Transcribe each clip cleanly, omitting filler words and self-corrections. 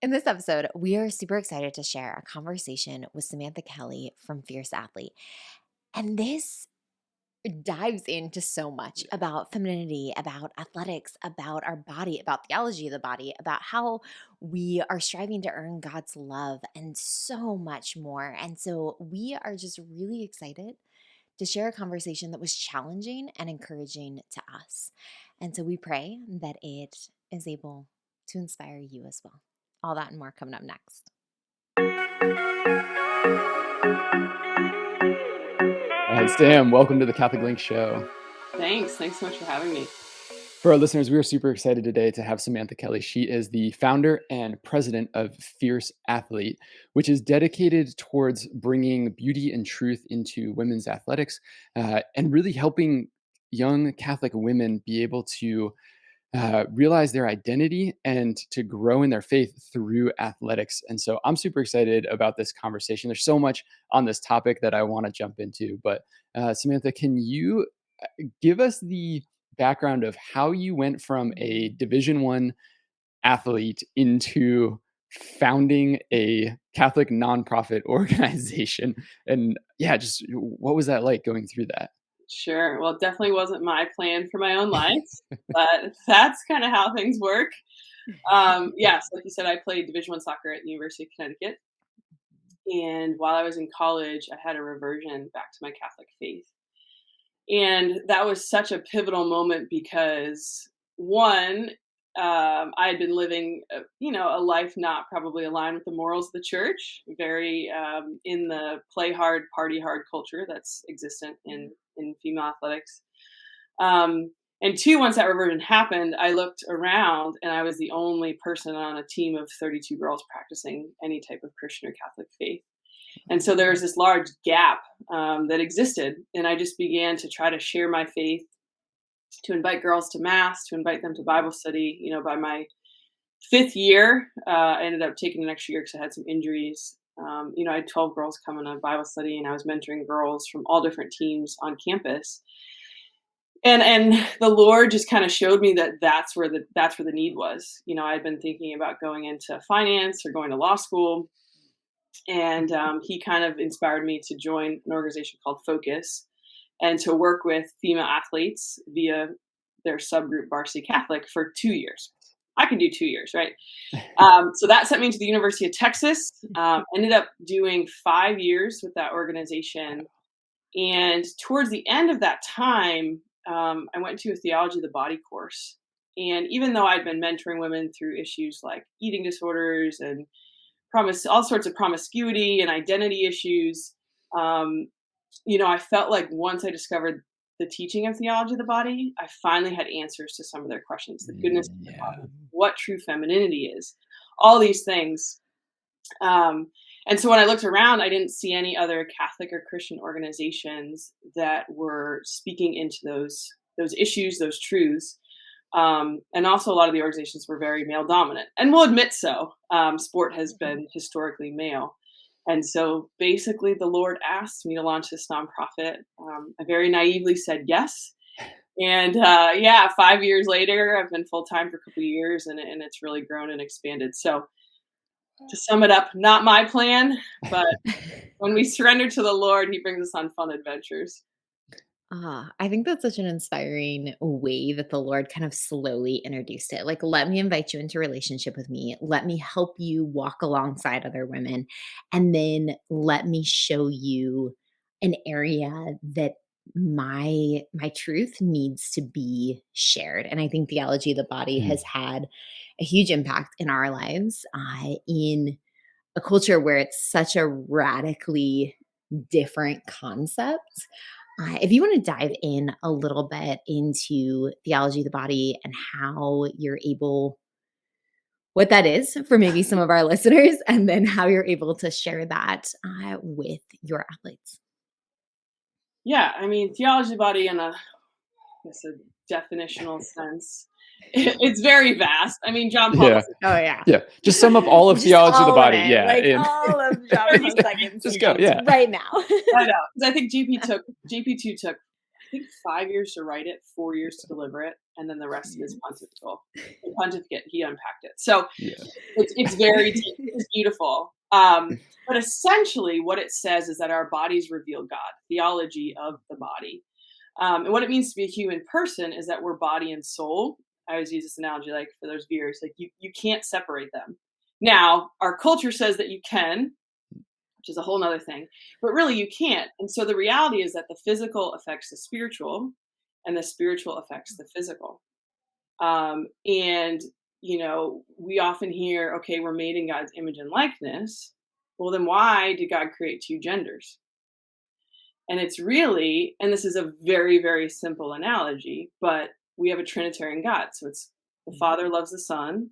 In this episode, we are super excited to share a conversation with Samantha Kelley from Fierce Athlete. And this dives into so much about femininity, about athletics, about our body, about theology of the body, about how we are striving to earn God's love, and so much more. And so we are just really excited to share a conversation that was challenging and encouraging to us. And so we pray that it is able to inspire you as well. All that and more coming up next. All right, Sam, welcome to the Catholic Link Show. Thanks so much for having me. For our listeners, we are super excited today to have Samantha Kelley. She is the founder and president of Fierce Athlete, which is dedicated towards bringing beauty and truth into women's athletics and really helping young Catholic women be able to realize their identity and to grow in their faith through athletics. And so I'm super excited about this conversation. There's so much on this topic that I want to jump into. But Samantha, can you give us the background of how you went from a Division I athlete into founding a Catholic nonprofit organization? And yeah, just what was that like going through that? Sure. Well, it definitely wasn't my plan for my own life, but that's kind of how things work. Yes, like you said, I played Division I soccer at the University of Connecticut. And while I was in college, I had a reversion back to my Catholic faith. And that was such a pivotal moment because, one, I had been living, a life not probably aligned with the morals of the church, very in the play hard, party hard culture that's existent in female athletics. And two, once that reversion happened, I looked around and I was the only person on a team of 32 girls practicing any type of Christian or Catholic faith. And so there was this large gap that existed. And I just began to try to share my faith, to invite girls to mass, to invite them to Bible study. By my fifth year, I ended up taking an extra year because I had some injuries. I had 12 girls coming to Bible study, and I was mentoring girls from all different teams on campus. And the Lord just kind of showed me that that's where the need was. I had been thinking about going into finance or going to law school. And he kind of inspired me to join an organization called Focus and to work with female athletes via their subgroup Varsity Catholic for 2 years. I can do 2 years, right? So that sent me to the University of Texas. Ended up doing 5 years with that organization. And towards the end of that time, I went to a theology of the body course. And even though I'd been mentoring women through issues like eating disorders and all sorts of promiscuity and identity issues, I felt like once I discovered the teaching of theology of the body, I finally had answers to some of their questions. The goodness of the body, what true femininity is, all these things. And so when I looked around, I didn't see any other Catholic or Christian organizations that were speaking into those issues, those truths. And also a lot of the organizations were very male dominant, and we'll admit so. Sport has been historically male. And so basically the Lord asked me to launch this nonprofit. I very naively said yes. And 5 years later, I've been full-time for a couple of years, and it's really grown and expanded. So to sum it up, not my plan, but when we surrender to the Lord, he brings us on fun adventures. I think that's such an inspiring way that the Lord kind of slowly introduced it. Like, let me invite you into relationship with me. Let me help you walk alongside other women. And then let me show you an area that my truth needs to be shared. And I think theology of the body has had a huge impact in our lives, in a culture where it's such a radically different concept. If you want to dive in a little bit into theology of the body and how you're able, what that is for maybe some of our listeners, and then how you're able to share that with your athletes. Yeah, I mean, theology of the body in a definitional sense, it's very vast. I mean, John Paul. Yeah. Oh yeah. Yeah. Just sum up all of theology of the body. Yeah. Like all of John Paul's seconds. Just go. Yeah. Right now. I know. Because I think GP2 took, I think 5 years to write it, 4 years to deliver it. and then the rest of it is pontifical. The pontificate, he unpacked it. So Yeah. it's very deep. It's beautiful. But essentially, what it says is that our bodies reveal God, theology of the body. And what it means to be a human person is that we're body and soul. I always use this analogy, like for those viewers, like you can't separate them. Now, our culture says that you can, which is a whole nother thing, but really you can't. And so the reality is that the physical affects the spiritual, and the spiritual affects the physical. And we often hear, okay, we're made in God's image and likeness. Well, then why did God create two genders? And it's really, and this is a very, very simple analogy, but we have a Trinitarian God. So it's the Father loves the Son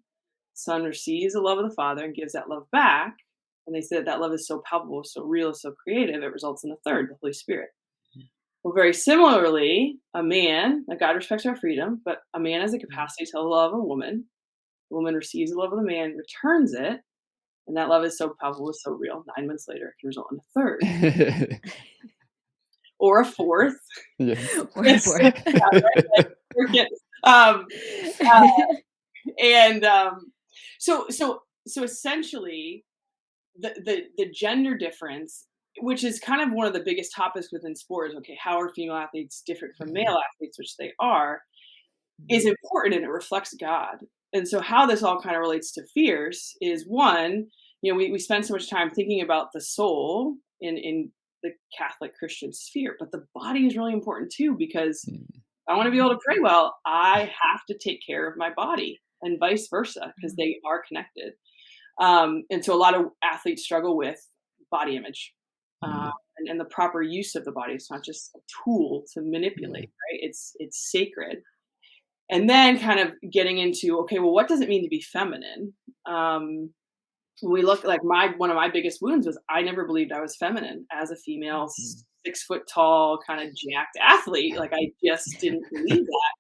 receives the love of the Father and gives that love back. And they say that love is so palpable, so real, so creative, it results in a third, the Holy Spirit. Well, very similarly, like God respects our freedom, but a man has the capacity to love a woman. The woman receives the love of the man, returns it, and that love is so palpable, so real. 9 months later, it can result in a third or a fourth. Yes. Or a fourth. Um, uh, and so essentially, the gender difference, which is kind of one of the biggest topics within sport, is okay, how are female athletes different from male athletes, which they are, is important, and it reflects God. And so how this all kind of relates to fierce is, one, we spend so much time thinking about the soul in the Catholic Christian sphere, but the body is really important too, because I want to be able to pray well, I have to take care of my body, and vice versa, because they are connected. And so a lot of athletes struggle with body image and the proper use of the body. It's not just a tool to manipulate, right? It's sacred. And then kind of getting into, okay, well, what does it mean to be feminine? When we look, like one of my biggest wounds was I never believed I was feminine as a female, 6 foot tall, kind of jacked athlete. Like I just didn't believe that.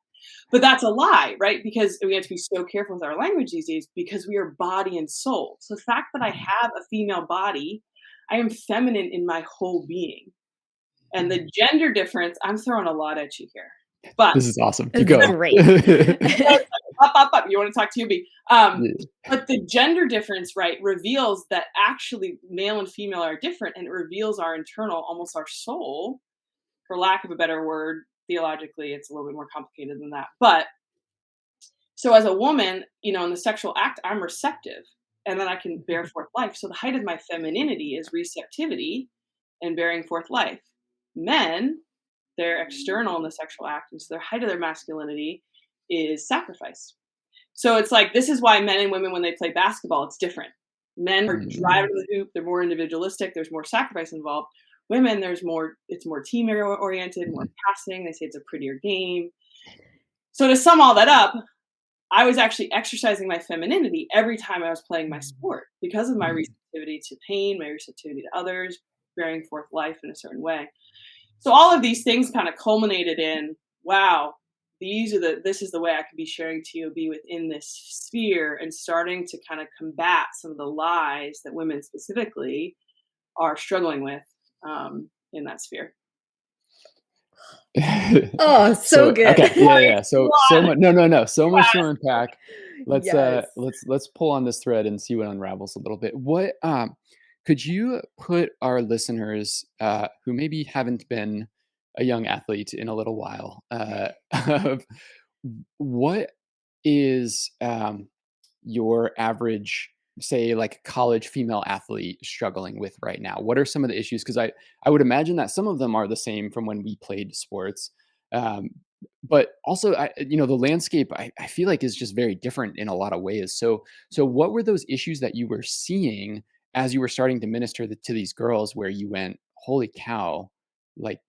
But that's a lie, right? Because we have to be so careful with our language these days, because we are body and soul. So the fact that I have a female body, I am feminine in my whole being. And the gender difference, I'm throwing a lot at you here. But this is awesome. This Keep going. is great. Up. You want to talk to me? But the gender difference, right, reveals that actually male and female are different, and it reveals our internal, almost our soul, for lack of a better word. Theologically, it's a little bit more complicated than that. But so as a woman, in the sexual act, I'm receptive, and then I can bear forth life. So the height of my femininity is receptivity and bearing forth life. Men, they're external in the sexual act, and so their height of their masculinity is sacrifice. So it's like, this is why men and women, when they play basketball, it's different. Men are driving to the hoop, they're more individualistic, there's more sacrifice involved. Women, it's more team oriented, more passing. They say it's a prettier game. So to sum all that up, I was actually exercising my femininity every time I was playing my sport, because of my receptivity to pain, my receptivity to others, bearing forth life in a certain way. So all of these things kind of culminated in, wow, this is the way I could be sharing TOB within this sphere, and starting to kind of combat some of the lies that women specifically are struggling with in that sphere. Oh, so good. Okay. Yeah. So much. No. So much to unpack. Let's Yes. let's pull on this thread and see what unravels a little bit. What could you put our listeners who maybe haven't been a young athlete in a little while, of what is your average, say, like college female athlete struggling with right now? What are some of the issues? Because I would imagine that some of them are the same from when we played sports. But also, the landscape, I feel like, is just very different in a lot of ways. So what were those issues that you were seeing as you were starting to minister to these girls, where you went, holy cow, like,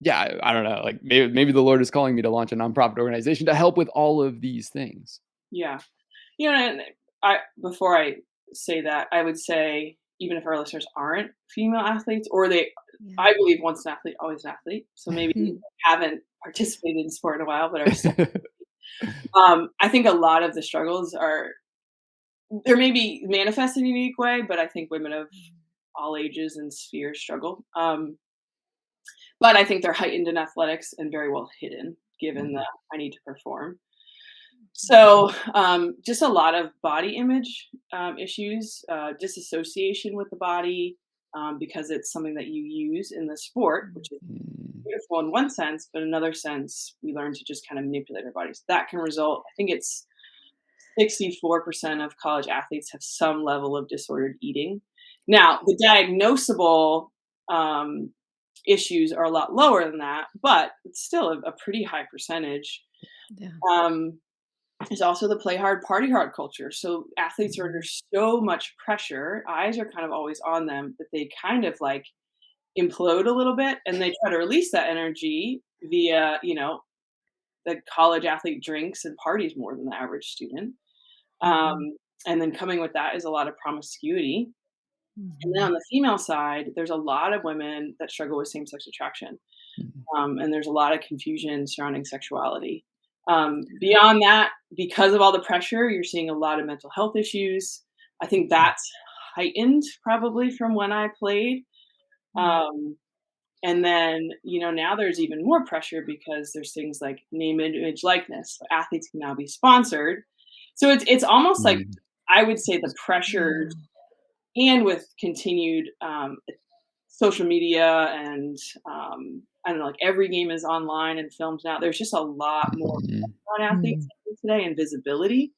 yeah, I don't know, like maybe the Lord is calling me to launch a nonprofit organization to help with all of these things. Yeah. And before I say that, I would say, even if our listeners aren't female athletes, or I believe once an athlete, always an athlete. So maybe haven't participated in sport in a while, but are still. I think a lot of the struggles there may be manifest in a unique way, but I think women of all ages and spheres struggle. But I think they're heightened in athletics and very well hidden. given Mhm. that I need to perform. So, just a lot of body image issues, disassociation with the body, because it's something that you use in the sport, which is Mm. beautiful in one sense, but in another sense, we learn to just kind of manipulate our bodies. That can result, I think it's 64% of college athletes have some level of disordered eating. Now, the diagnosable um, issues are a lot lower than that, but it's still a pretty high percentage. Yeah. Um, there's also the play hard, party hard culture. So athletes are under so much pressure, eyes are kind of always on them that they kind of like implode a little bit and they try to release that energy via, the college athlete drinks and parties more than the average student. Mhm. And then coming with that is a lot of promiscuity. And then on Mhm. the female side, there's a lot of women that struggle with same sex attraction. Mhm. And there's a lot of confusion surrounding sexuality. Beyond that, because of all the pressure, you're seeing a lot of mental health issues. I think that's heightened probably from when I played. Mm. Um, and then, now there's even more pressure because there's things like name, image, likeness. So athletes can now be sponsored. So it's almost like Mm. I would say the pressures, Yeah. and with continued social media and I don't know, like every game is online and filmed now. There's just a lot more Mhm. on athletes Mm. today and visibility,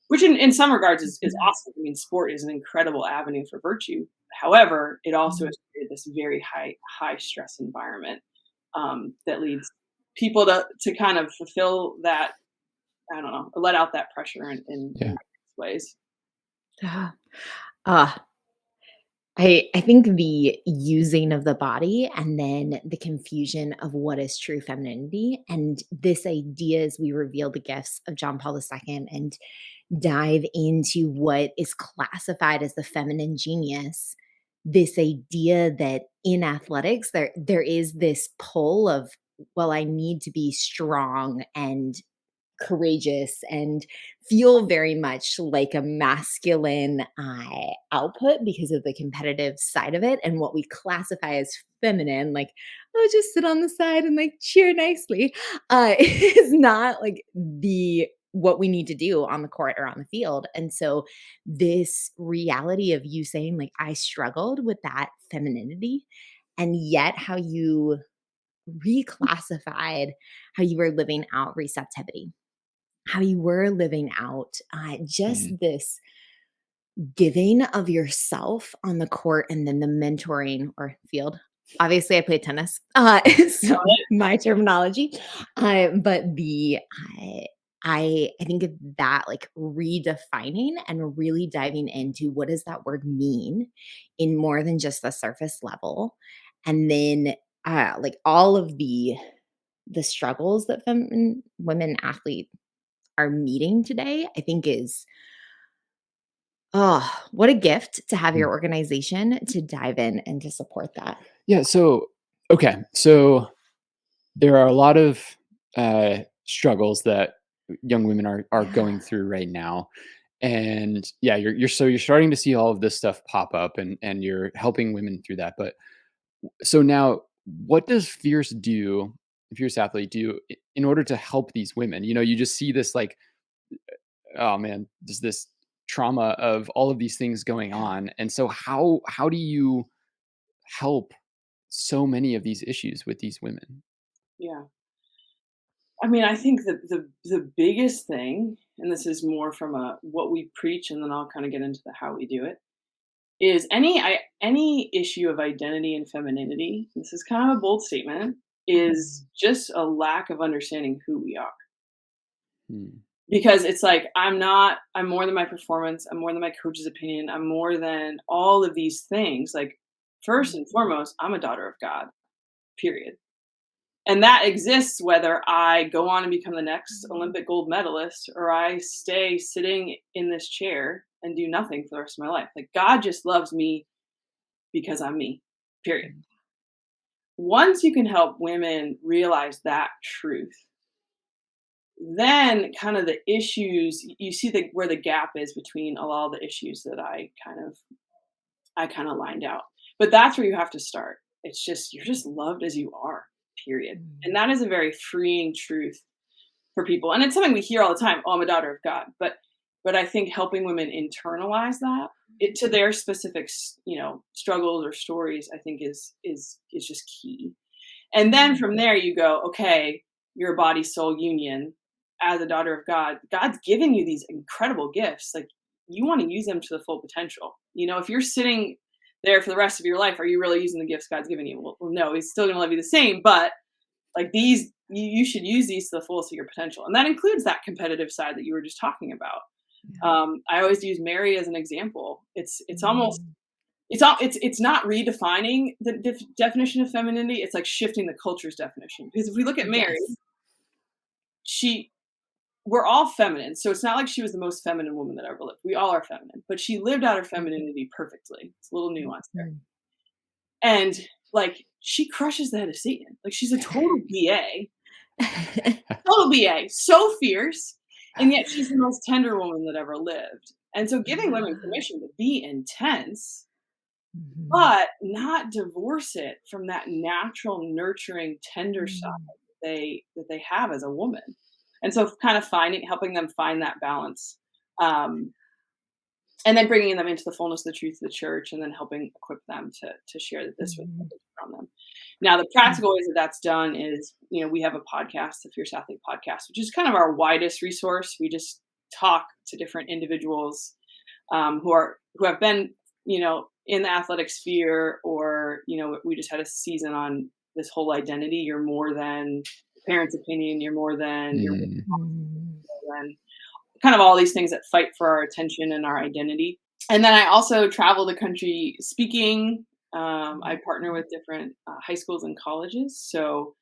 which in some regards is Mhm. awesome. I mean, sport is an incredible avenue for virtue. However, it also Mm. has created this very high stress environment that leads people to kind of fulfill that, I don't know, let out that pressure in Yeah. ways. Ah. Ah, I think the using of the body and then the confusion of what is true femininity and this idea as we reveal the gifts of John Paul II and dive into what is classified as the feminine genius, this idea that in athletics there is this pull of, well, I need to be strong and courageous and feel very much like a masculine output because of the competitive side of it and what we classify as feminine, like, oh, just sit on the side and like cheer nicely, is not like the what we need to do on the court or on the field. And so this reality of you saying like I struggled with that femininity, and yet how you reclassified how you were living out receptivity, how you were living out just Mhm. this giving of yourself on the court and then the mentoring or field. Obviously, I played tennis, so my terminology, but I, I think of that like redefining and really diving into what does that word mean in more than just the surface level, and then like all of the struggles that women athletes are meeting today, I think is, oh, what a gift to have Mm. your organization to dive in and to support that. Yeah, so okay, so there are a lot of, struggles that young women are Yeah. going through right now, and yeah, you're starting to see all of this stuff pop up, and you're helping women through that, but so now what does Fierce Athlete do in order to help these women? You just see this, like, oh man, there's this trauma of all of these things going Yeah. on, and so how do you help so many of these issues with these women? Yeah. I mean, I think that the biggest thing, and this is more from a what we preach, and then I'll kind of get into the how we do it, is any issue of identity and femininity. This is kind of a bold statement. Is Mhm. just a lack of understanding who we are. Mm. Because it's like I'm more than my performance. I'm more than my coach's opinion. I'm more than all of these things. Like first and foremost, I'm a daughter of God. Period. And that exists whether I go on and become the next Mhm. Olympic gold medalist or I stay sitting in this chair and do nothing for the rest of my life. Like God just loves me because I'm me. Period. Once you can help women realize that truth, then kind of the issues you see where the gap is between a lot of the issues that I kind of lined out. But that's where you have to start. It's just you're just loved as you are. period. And that is a very freeing truth for people. And it's something we hear all the time, oh, I'm a daughter of God. But I think helping women internalize that it to their specific, struggles or stories, I think is just key. And then from there you go, okay, you're a body soul union as a daughter of God. God's given you these incredible gifts. Like you want to use them to the full potential. If you're sitting there for the rest of your life, are you really using the gifts God's given you? Well, no, he's still going to love you the same, but like these, you should use these to the fullest of your potential. And that includes that competitive side that you were just talking about. I always use Mary as an example. It's almost, it's not redefining the definition of femininity. It's like shifting the culture's definition. Because if we look at Mary, we're all feminine. So it's not like she was the most feminine woman that ever lived. We all are feminine, but she lived out her femininity perfectly. It's a little nuance there. And like, she crushes the head of Satan. Like she's a total BA, total BA, so fierce. And yet she's the most tender woman that ever lived. And so giving women permission to be intense, but not divorce it from that natural, nurturing, tender side that they have as a woman. And so kind of helping them find that balance. And then bringing them into the fullness of the truth of the church, and then helping equip them to share that this was from them. Now, the practical ways that that's done is, we have a podcast, the Fierce Athlete podcast, which is kind of our widest resource. We just talk to different individuals who have been, in the athletic sphere, or, we just had a season on this whole identity. You're more than parents' opinion. You're more than, you're more than kind of all these things that fight for our attention and our identity. And then I also travel the country speaking. I partner with different high schools and colleges. So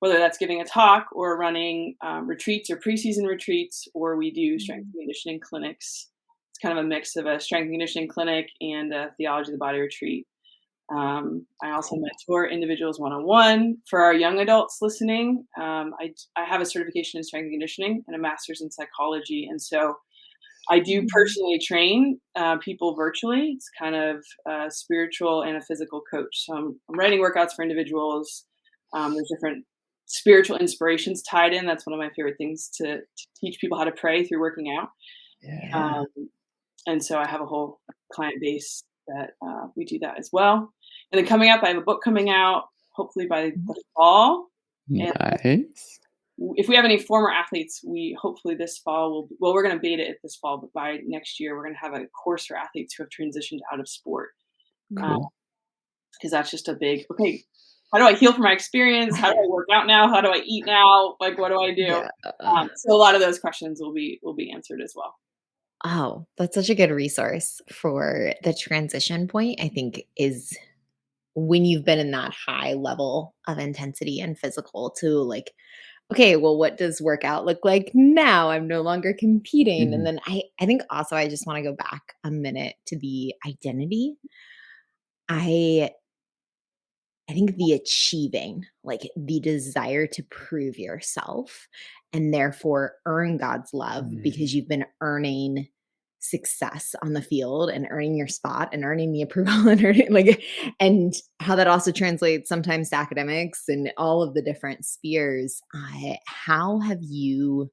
whether that's giving a talk or running retreats or preseason retreats, or we do strength and conditioning clinics. It's kind of a mix of a strength and conditioning clinic and a theology of the body retreat. I also mentor individuals one-on-one. For our young adults listening, I have a certification in strength and conditioning and a master's in psychology. And so I do personally train people virtually. It's kind of a spiritual and a physical coach. So I'm writing workouts for individuals. There's different spiritual inspirations tied in. That's one of my favorite things to teach people how to pray through working out. Yeah. And so I have a whole client base that we do that as well. And then coming up, I have a book coming out, hopefully by the fall. Nice. And if we have any former athletes, hopefully this fall we're going to beta it this fall, but by next year, we're going to have a course for athletes who have transitioned out of sport. Cool. Because that's just a big, okay, how do I heal from my experience? How do I work out now? How do I eat now? Like, what do I do? So a lot of those questions will be answered as well. Oh, that's such a good resource for the transition point, I think, is when you've been in that high level of intensity and physical to like, okay, well, what does workout look like now? I'm no longer competing. And then I think also I just want to go back a minute to the identity. I think the achieving, like the desire to prove yourself and therefore earn God's love because you've been earning success on the field and earning your spot and earning the approval and and how that also translates sometimes to academics and all of the different spheres. How have you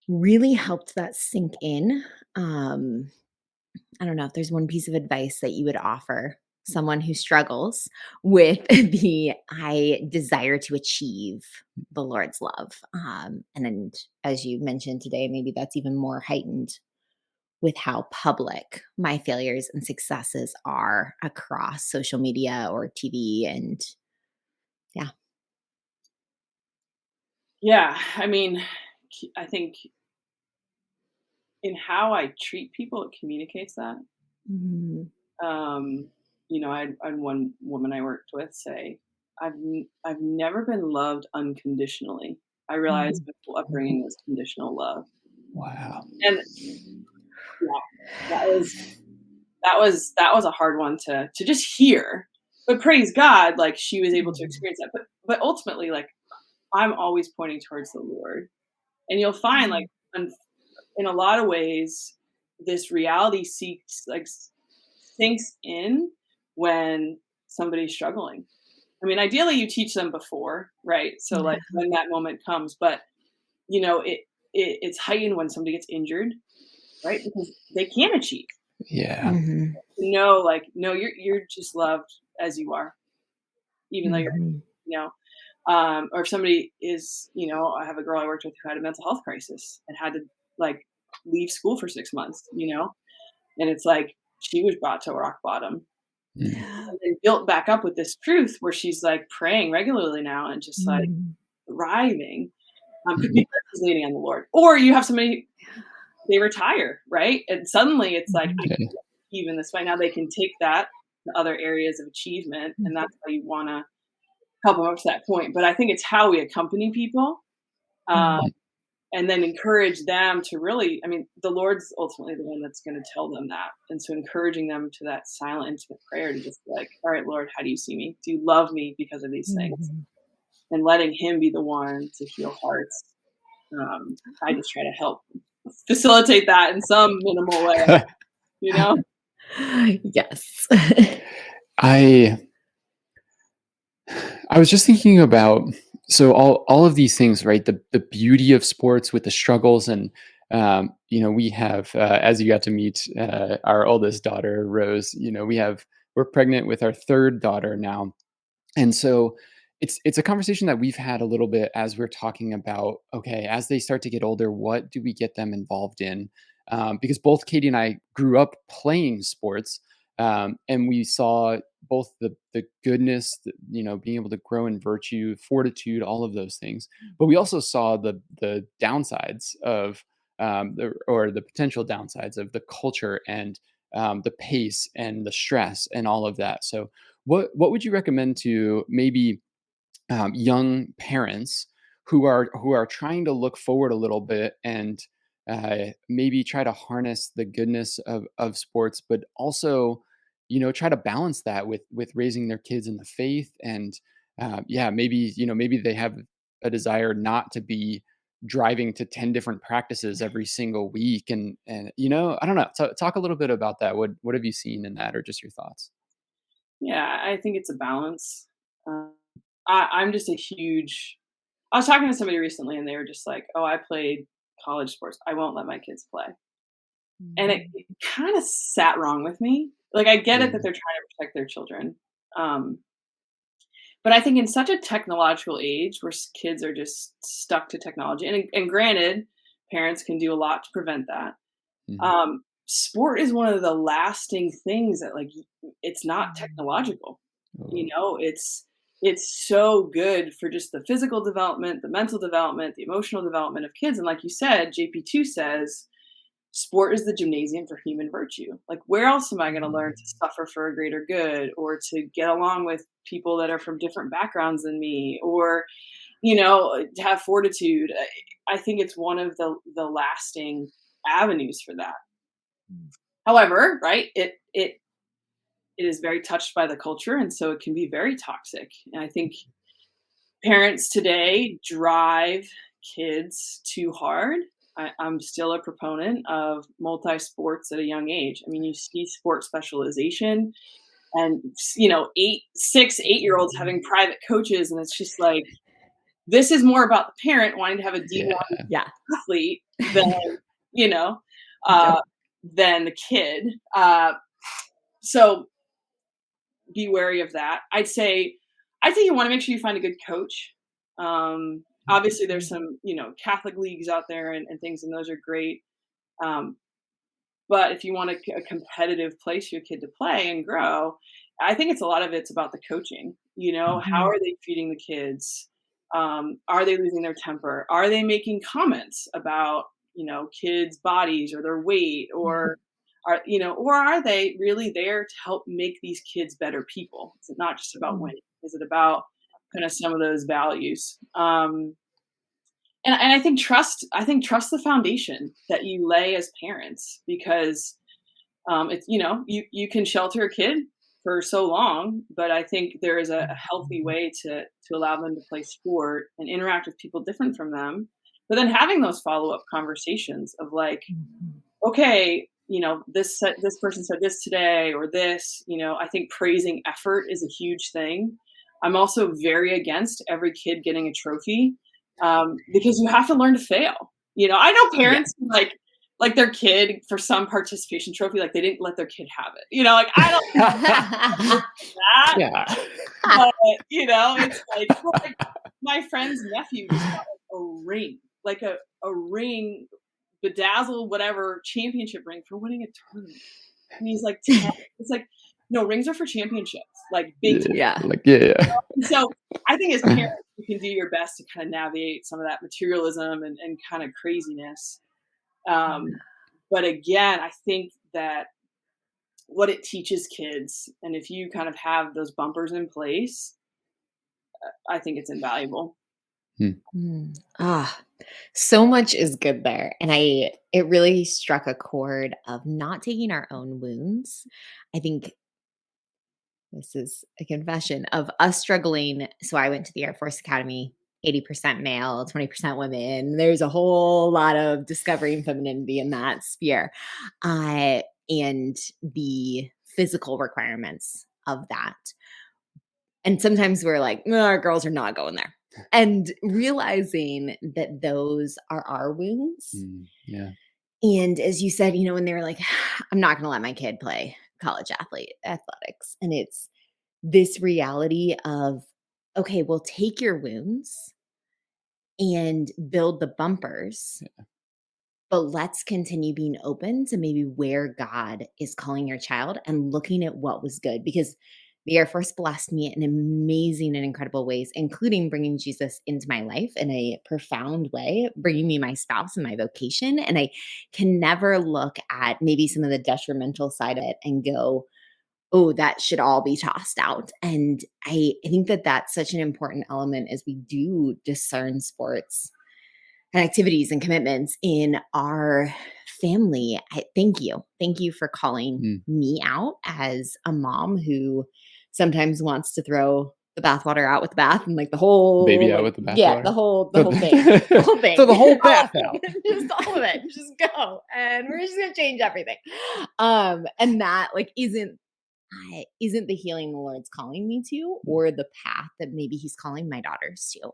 really helped that sink in? I don't know if there's one piece of advice that you would offer someone who struggles with the I desire to achieve the Lord's love. And as you mentioned today, maybe that's even more heightened with how public my failures and successes are across social media or TV. And yeah. Yeah. I mean, I think in how I treat people, it communicates that. I had one woman I worked with say, I've never been loved unconditionally. I realized my whole upbringing was conditional love. Wow. And that was a hard one to just hear. But praise God, like she was able to experience that. But ultimately, like I'm always pointing towards the Lord. And you'll find like in a lot of ways, this reality sinks in when somebody's struggling. I mean, ideally you teach them before, right? So like Yeah. when that moment comes, but it's heightened when somebody gets injured, right? Because they can achieve. Yeah. Mhm. No, like, no, you're just loved as you are, even though you're, Mhm. you know, or if somebody is, I have a girl I worked with who had a mental health crisis and had to like leave school for 6 months, and it's like she was brought to rock bottom Mm. Yeah. and then built back up with this truth where she's like praying regularly now and just like Mhm. thriving. Could Mhm. be she's leaning on the Lord, or you have somebody they retire, right? And suddenly it's like I Okay. can't achieve in this way. Now they can take that to other areas of achievement, and Mhm. that's how you want to help them up to that point. But I think it's how we accompany people. Um, Mhm. and then encourage them to really, I mean, the Lord's ultimately the one that's going to tell them that. And so encouraging them to that silent, intimate prayer to just be like, all right, Lord, how do you see me? Do you love me because of these things? Mhm. And letting Him be the one to heal hearts. I just try to help facilitate that in some minimal way, you know? Yes. I I was just thinking about, so all of these things, right? The beauty of sports with the struggles, and we have, as you got to meet our oldest daughter Rose, we're pregnant with our third daughter now, and so it's a conversation that we've had a little bit as we're talking about, okay, as they start to get older, what do we get them involved in? Because both Katie and I grew up playing sports, and we saw both the goodness, being able to grow in virtue, fortitude, all of those things. But we also saw the downsides of, or the potential downsides of the culture, and the pace and the stress and all of that. So what would you recommend to maybe young parents who are trying to look forward a little bit, and maybe try to harness the goodness of sports, but also try to balance that with raising their kids in the faith, and yeah, maybe they have a desire not to be driving to 10 different practices every single week, and I don't know, talk a little bit about that. What have you seen in that, or just your thoughts? Yeah, I think it's a balance. Um, I'm just a huge. I was talking to somebody recently, and they were just like, "Oh, I played college sports. I won't let my kids play," and it, Mhm. it kind of sat wrong with me. Like, I get it that Yeah. they're trying to protect their children, um, but I think in such a technological age where kids are just stuck to technology, and granted, parents can do a lot to prevent that. Mhm. Sport is one of the lasting things that like it's not Mhm. technological. Oh. It's so good for just the physical development, the mental development, the emotional development of kids. And like you said, JP2 says sport is the gymnasium for human virtue. Like, where else am I going to learn to Mhm. suffer for a greater good, or to get along with people that are from different backgrounds than me, or to have fortitude? I think it's one of the lasting avenues for that. However, right, it is very touched by the culture, and so it can be very toxic. And I think parents today drive kids too hard. I'm still a proponent of multi sports at a young age. I mean, you see sport specialization, and 8-year olds having private coaches, and it's just like this is more about the parent wanting to have a D1 Yeah. Yeah. athlete than you know uh, Yep. than the kid. So be wary of that. I think you want to make sure you find a good coach. Obviously, there's Mhm. some Catholic leagues out there and things, and those are great. Um, but if you want a competitive place for your kid to play and grow, I think it's a lot of it's about the coaching. How Mhm. are they treating the kids? Are they losing their temper? Are they making comments about kids' bodies or their weight, Mhm. or are they really there to help make these kids better people? Is it not just about Mhm. winning? Is it about kind of some of those values? And I think trust the foundation that you lay as parents, because it's you can shelter a kid for so long, but I think there is a healthy Mhm. way to allow them to play sport and interact with people different from them, but then having those follow up conversations of like, Mhm. okay, this person said this today, or this. I think praising effort is a huge thing. I'm also very against every kid getting a trophy, because you have to learn to fail. I know Yeah. parents who, like their kid for some participation trophy, like they didn't let their kid have it. Like I don't think that, Yeah. but it's like my friend's nephew just got like a ring, like a ring, bedazzled whatever championship ring for winning a tournament. And he's like 10. It's like, no, rings are for championships, like big time. Yeah. Yeah. Like, yeah. And so I think as parents, you can do your best to kind of navigate some of that materialism and kind of craziness. But again, I think that what it teaches kids, and if you kind of have those bumpers in place, I think it's invaluable. Hmm. Ah, so much is good there. And it really struck a chord of not taking our own wounds. I think this is a confession of us struggling. So I went to the Air Force Academy, 80% male, 20% women. There's a whole lot of discovering femininity in that sphere. And the physical requirements of that. And sometimes we're like, "No, our girls are not going there." And realizing that those are our wounds. Yeah. And as you said, when they were like, I'm not going to let my kid play college athletics. And it's this reality of, okay, well, take your wounds and build the bumpers, but let's continue being open to maybe where God is calling your child and looking at what was good. Because the Air Force blessed me in amazing and incredible ways, including bringing Jesus into my life in a profound way, bringing me my spouse and my vocation. And I can never look at maybe some of the detrimental side of it and go, oh, that should all be tossed out. And I think that that's such an important element as we do discern sports and activities and commitments in our family. Thank you. Thank you for calling Mm. me out as a mom who sometimes wants to throw the bathwater out with the bath and like the whole Baby out like with the yeah, bathwater. the whole thing. The whole thing. So the whole All of bath out. it. Just all of it. Just go. And we're just gonna change everything. And that like isn't the healing the Lord's calling me to or the path that maybe he's calling my daughters to.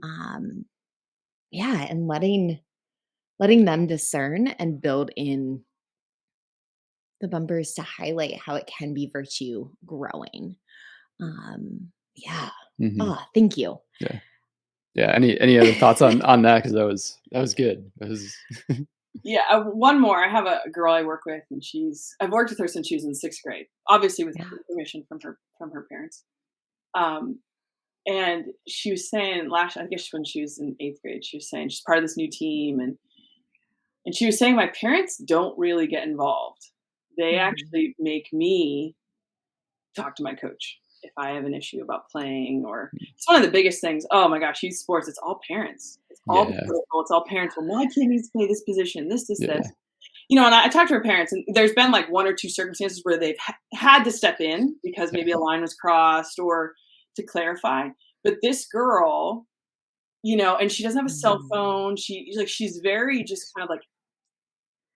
Um yeah, and letting them discern and build in the bumpers to highlight how it can be virtue growing. Yeah. Mhm. Oh, thank you. Yeah. Yeah. Any other thoughts on that? Because that was good. That was Yeah, one more. I have a girl I work with, and I've worked with her since she was in sixth grade, obviously with Yeah. permission from her parents. Um, and she was saying I guess when she was in eighth grade, she was saying she's part of this new team, and she was saying my parents don't really get involved. They Mhm. actually make me talk to my coach if I have an issue about playing, or it's one of the biggest things. Oh my gosh, youth sports, it's all parents. It's all yeah. political, it's all parents. Well, my kid needs to play this position, this. Yeah. And I talked to her parents, and there's been like one or two circumstances where they've had to step in because maybe a line was crossed or to clarify. But this girl, and she doesn't have a cell Mhm. phone. She's very just kind of like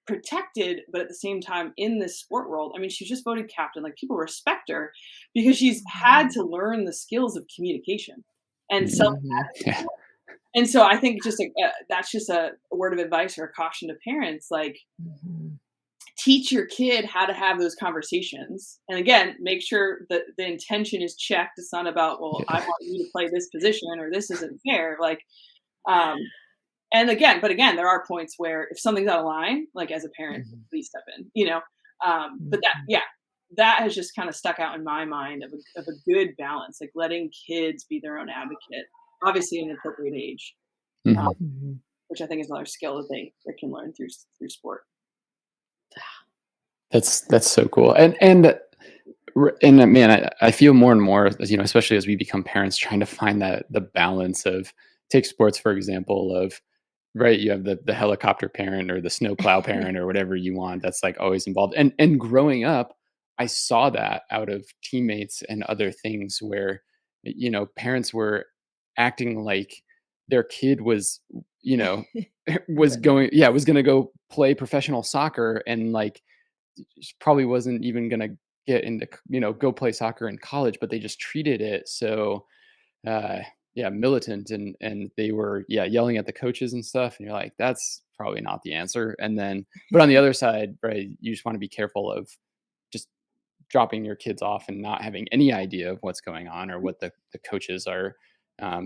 protected, but at the same time in this sport world, I mean, she's just voted captain. Like people respect her because she's had Mhm. to learn the skills of communication and self. Mhm. Yeah. And so I think that's just a word of advice or a caution to parents, like Mhm. teach your kid how to have those conversations. And again, make sure that the intention is checked. It's not about, well, I Yeah. want you to play this position or this isn't fair. Um, but again, there are points where if something's out of line, like as a parent, Mhm. please step in, but Mhm. that has just kind of stuck out in my mind of a good balance, like letting kids be their own advocate, obviously in an appropriate age, um, Mhm. Mhm. which I think is another skill that they can learn through sport. That's so cool. And man, I feel more and more, especially as we become parents, trying to find that the balance of take sports, for example, of right, you have the helicopter parent or the snowplow parent or whatever you want that's like always involved. And growing up, I saw that out of teammates and other things where, parents were acting like their kid was, you know, Good. was going to go play professional soccer and like she probably wasn't even gonna get into, go play soccer in college, but they just treated it so, uh, yeah, militant, and they were, yeah, yelling at the coaches and stuff. And you're like, that's probably not the answer. And then, but on the other side, right, you just want to be careful of just dropping your kids off and not having any idea of what's going on or what the coaches are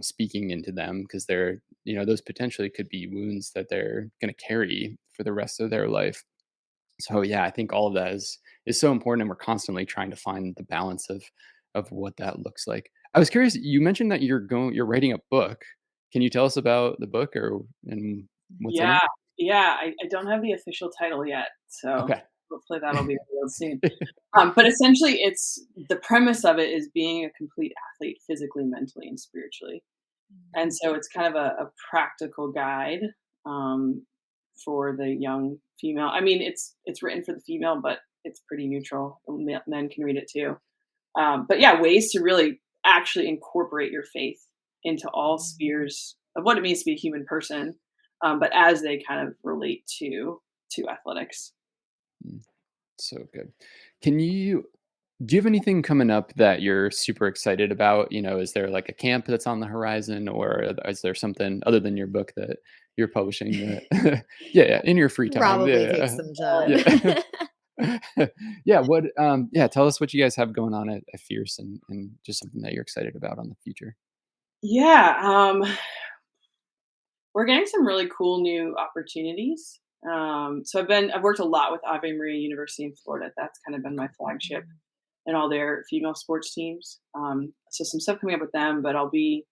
speaking into them, because they're, those potentially could be wounds that they're going to carry for the rest of their life. So yeah, I think all of that is so important, and we're constantly trying to find the balance of what that looks like. I was curious, you mentioned that you're writing a book. Can you tell us about the book and what's in Yeah, it? yeah, I don't have the official title yet, so Okay. hopefully that'll be revealed soon. But essentially, it's the premise of it is being a complete athlete physically, mentally, and spiritually. And so it's kind of a practical guide um, for the young female. I mean, it's written for the female, but it's pretty neutral. Men can read it too. But yeah, ways to really actually incorporate your faith into all spheres of what it means to be a human person, but as they kind of relate to athletics. Mm, so good. Can you Do you have anything coming up that you're super excited about? Is there like a camp that's on the horizon, or is there something other than your book that you're publishing that yeah, yeah, in your free time? Probably take Yeah. some time. Yeah. Yeah, yeah, tell us what you guys have going on at Fierce, and just something that you're excited about on the future. Yeah, we're getting some really cool new opportunities. So I've worked a lot with Ave Maria University in Florida. That's kind of been my flagship and all their female sports teams. So some stuff coming up with them, but I'll be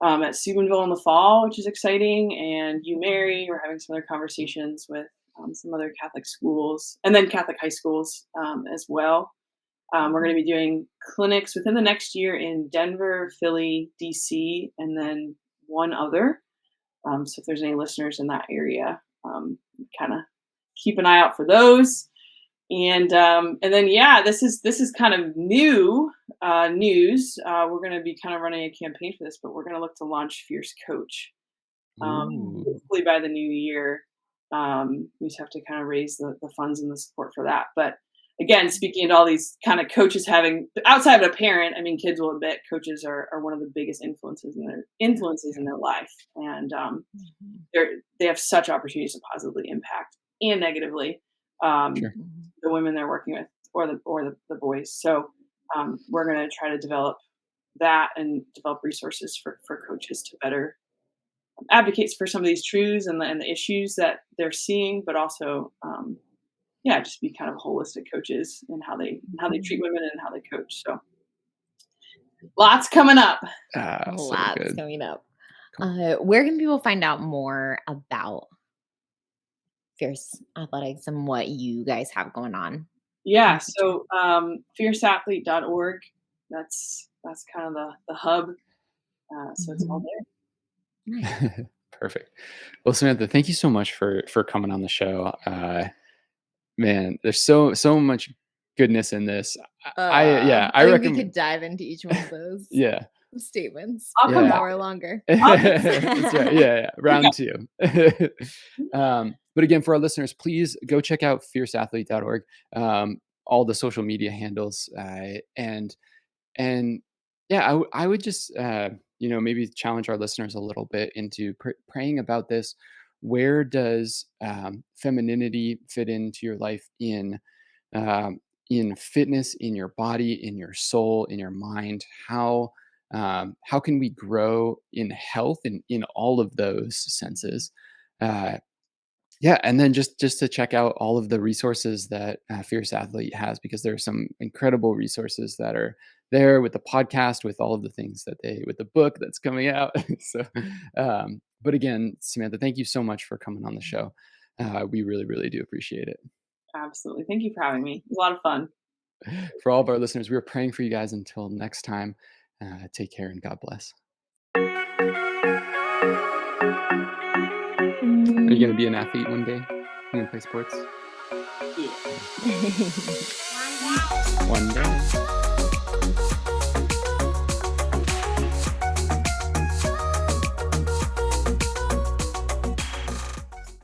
at Steubenville in the fall, which is exciting. And Mary, we're having some other conversations with some other Catholic schools and then Catholic high schools as well. We're going to be doing clinics within the next year in Denver, Philly, DC, and then one other. So if there's any listeners in that area, kind of keep an eye out for those. And then yeah, this is kind of new news. We're going to be kind of running a campaign for this, but we're going to look to launch Fierce Coach. Ooh. Hopefully by the new year. We just have to kind of raise the funds and the support for that. But again, speaking to all these kind of coaches having outside of a parent, I mean, kids will admit coaches are one of the biggest influences in their life, and they have such opportunities to positively impact and negatively Sure. the women they're working with or the boys. So we're going to try to develop that and develop resources for coaches to better advocate for some of these truths and the issues that they're seeing, but also yeah, just be kind of holistic coaches in how they treat women and how they coach. So lots coming up. So Lots good. coming up. Cool. Where can people find out more about Fierce Athletics and what you guys have going on in Yeah, the future? so fierceathlete.org. That's kind of the hub. So it's all Mhm. there. Nice. Perfect. Well, Samantha, thank you so much for coming on the show. Man, there's so much goodness in this. Yeah, I I think we could recommend. dive into each one of those Yeah, statements I'll for come an back. yeah. hour longer. I'll, That's right. Yeah, yeah. okay. Round two. But again, for our listeners, please go check out fierceathlete.org. All the social media handles, and yeah, I would just maybe challenge our listeners a little bit into praying about this. Where does femininity fit into your life in fitness, in your body, in your soul, in your mind? How can we grow in health in all of those senses? Uh, yeah, and then just to check out all of the resources that Fierce Athlete has, because there are some incredible resources that are there with the podcast, with all of the things with the book that's coming out. So, but again, Samantha, thank you so much for coming on the show. We really, really do appreciate it. Absolutely. Thank you for having me. It was a lot of fun. For all of our listeners, we are praying for you guys until next time. Take care and God bless. Are you going to be an athlete one day? You going to play sports? Yeah. One day.